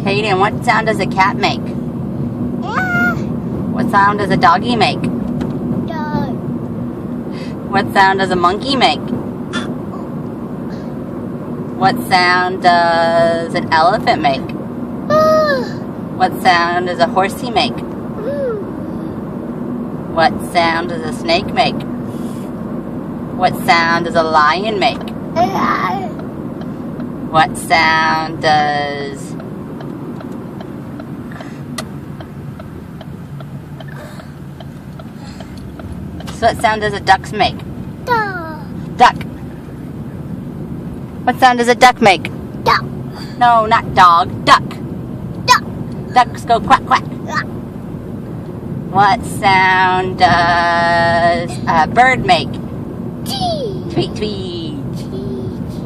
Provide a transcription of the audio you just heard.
Hayden, what sound does a cat make? Yeah. What sound does a doggy make? Dog. What sound does a monkey make? What sound does an elephant make? What sound does a horsey make? What sound does a snake make? What sound does a lion make? What sound does... So what sound does a duck make? Dog. Duck. What sound does a duck make? Duck. No, not dog. Duck. Duck. Ducks go quack quack. What sound does a bird make? Tea. Tweet tweet.